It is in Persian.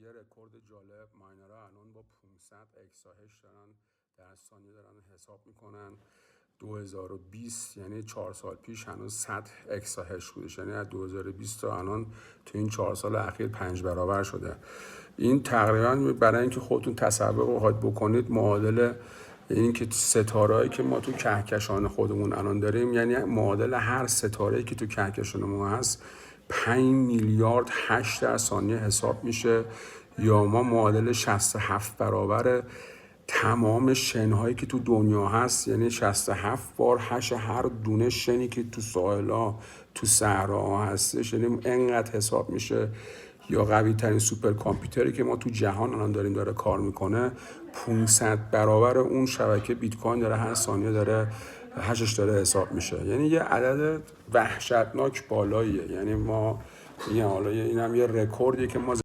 یه رکورد جالب، ماینرها الان با 500 اکساهش دارن در ثانیه دارن حساب میکنن. 2020 یعنی 4 سال پیش هنوز 100 اکساهش بودش، یعنی از 2020 تا الان تو این 4 سال اخیر 5 برابر شده. این تقریبا برای اینکه خودتون تصور رو بکنید معادل این که ستارهایی که ما تو کهکشان خودمون الان داریم، یعنی معادل هر ستاره‌ای که تو کهکشان ما هست 5 میلیارد 8 در ثانیه حساب میشه، یا ما معادل 67 برابر تمام شنهایی که تو دنیا هست، یعنی 67 بار 8 هر دونه شنی که تو ساحل‌ها تو صحراها هستش، یعنی انقدر حساب میشه. یا قوی ترین سوپر کامپیوتری که ما تو جهان الان داریم داره کار میکنه 500 برابر اون شبکه بیت کوین داره هر ثانیه داره هشش داره حساب میشه. یعنی یه عدد وحشتناک بالاییه. یعنی ما حالا اینم یه رکوردیه که ما